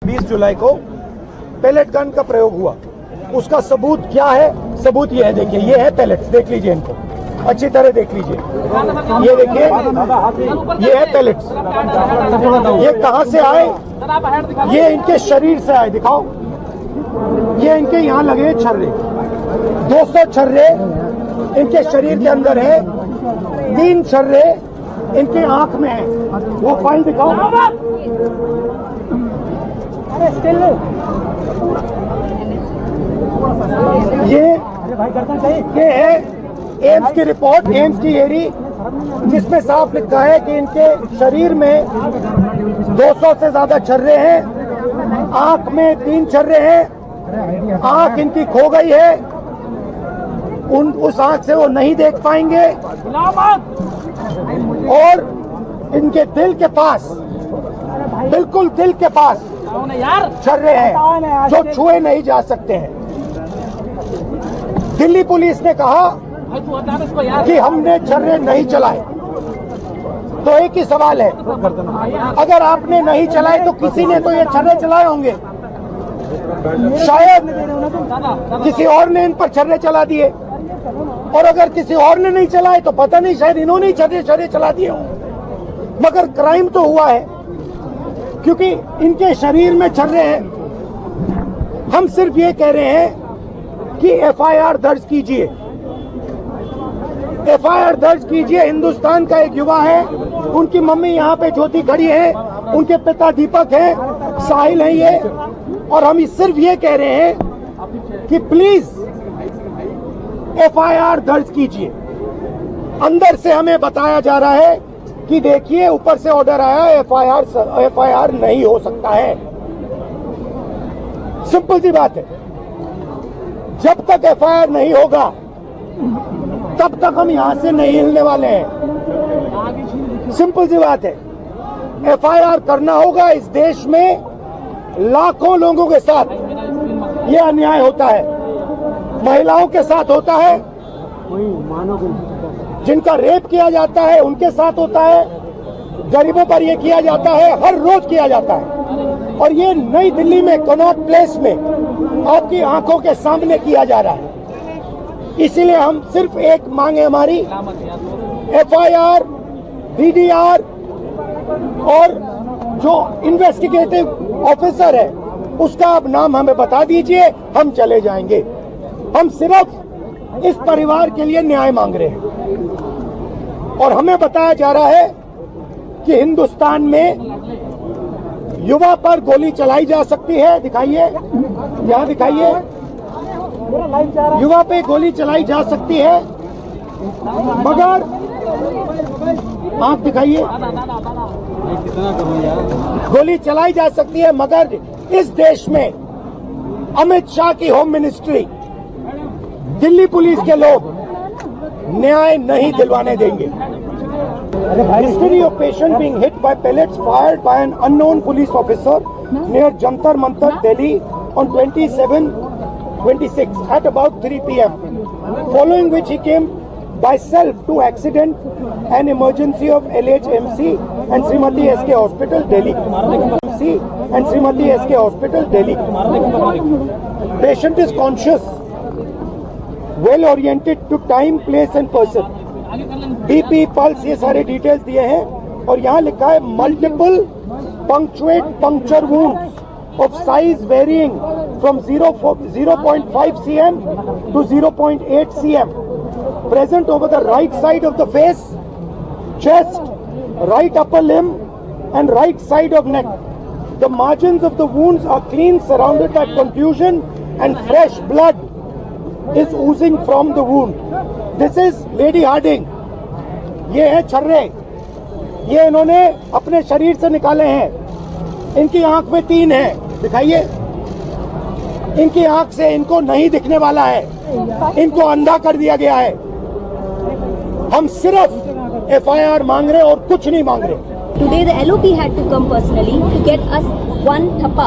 20 जुलाई को pellet gun का प्रयोग हुआ। उसका सबूत क्या है? सबूत ये है, देखिए, ये है पैलेट्स, देख लीजिए इनको अच्छी तरह देख लीजिए। ये देखिए, ये है पैलेट्स। ये कहां से आए? ये इनके शरीर से आए। दिखाओ, ये इनके यहाँ लगे छर्रे, 200 छर्रे इनके शरीर के अंदर है, 3 छर्रे इनके आंख में है। वो फाइल दिखाओ। ये है एम्स की रिपोर्ट, एम्स की एरी, जिसमें साफ लिखा है कि इनके शरीर में 200 से ज्यादा छर्रे हैं, आंख में 3 छर्रे हैं, आंख इनकी खो गई है, उस आंख से वो नहीं देख पाएंगे, और इनके दिल के पास, बिल्कुल दिल के पास छर्रे हैं जो छुए नहीं जा सकते हैं। दिल्ली पुलिस ने कहा कि हमने छर्रे नहीं चलाए। तो एक ही सवाल है, अगर आपने नहीं चलाए तो किसी ने तो ये छर्रे चलाए होंगे। शायद किसी और ने इन पर छर्रे चला दिए, और अगर किसी और ने नहीं चलाए तो पता नहीं, शायद इन्होंने ही छर्रे चला दिए हों। मगर क्राइम तो हुआ है, क्योंकि इनके शरीर में छर्रे हैं। हम सिर्फ ये कह रहे हैं कि एफआईआर दर्ज कीजिए, एफआईआर दर्ज कीजिए। हिंदुस्तान का एक युवा है, उनकी मम्मी यहाँ पे ज्योति खड़ी है, उनके पिता दीपक है, साहिल है ये, और हम सिर्फ ये कह रहे हैं कि प्लीज एफआईआर दर्ज कीजिए। अंदर से हमें बताया जा रहा है कि देखिए, ऊपर से ऑर्डर आया, एफआईआर नहीं हो सकता है। सिंपल सी बात है, जब तक एफआईआर नहीं होगा तब तक हम यहां से नहीं हिलने वाले हैं। सिंपल सी बात है, एफआईआर करना होगा। इस देश में लाखों लोगों के साथ ये अन्याय होता है, महिलाओं के साथ होता है, जिनका रेप किया जाता है उनके साथ होता है, गरीबों पर यह किया जाता है, हर रोज किया जाता है, और ये नई दिल्ली में कनॉट प्लेस में आपकी आंखों के सामने किया जा रहा है। इसीलिए हम सिर्फ एक मांग है हमारी, एफआईआर, डीडीआर, और जो इन्वेस्टिगेटिव ऑफिसर है उसका आप नाम हमें बता दीजिए, हम चले जाएंगे। हम सिर्फ इस परिवार के लिए न्याय मांग रहे हैं। और हमें बताया जा रहा है कि हिंदुस्तान में युवा पर गोली चलाई जा सकती है। दिखाइए, यहाँ दिखाइए, युवा पे गोली चलाई जा सकती है, मगर आंख दिखाइए, गोली चलाई जा सकती है, मगर इस देश में अमित शाह की होम मिनिस्ट्री, दिल्ली पुलिस के लोग न्याय नहीं दिलवाने देंगे। History of patient being hit by pellets fired by an unknown police officer near Jantar Mantar, Delhi on 27/26 at about 3 p.m. Following which he came by self to accident and emergency of LHMC and Srimati SK Hospital, Delhi. MC and Srimati SK Hospital, Delhi. Patient is conscious, well oriented to time, place and person. BP, pulse, ये सारे details दिए हैं, और यहाँ लिखा है multiple punctuate puncture wounds of size varying from 0.5 cm to 0.8 cm present over the right side of the face, chest, right upper limb and right side of neck. The margins of the wounds are clean, surrounded by contusion, and fresh blood is oozing from the wound. This is Lady Harding. ये है छर्रे, ये इन्होंने अपने शरीर से निकाले हैं। इनकी आंख में 3 है, दिखाइए, इनकी आंख से इनको नहीं दिखने वाला है, इनको अंधा कर दिया गया है। हम सिर्फ एफआईआर मांग रहे और कुछ नहीं मांग रहे। Today the LOP had to come personally to get us one thappa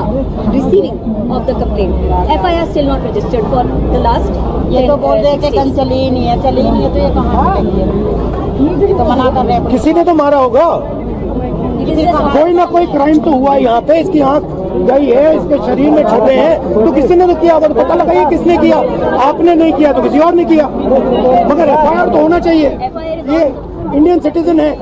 receiving of the complaint. FIR still not registered for the last. ये तो बोल रहे थे कल चली ही नहीं है, तो ये कहाँ चलेगी? तो मना कर रहे हैं। किसी ने तो मारा होगा, कोई ना कोई क्राइम तो हुआ यहाँ पे। इसकी आंख गई है, इसके शरीर में छुपे हैं, तो किसी ने तो किया, तो पता लगाइए किसने किया। आपने नहीं किया तो किसी और ने किया, मगर FIR तो होना चाहिए। ये इंडियन सिटीजन है।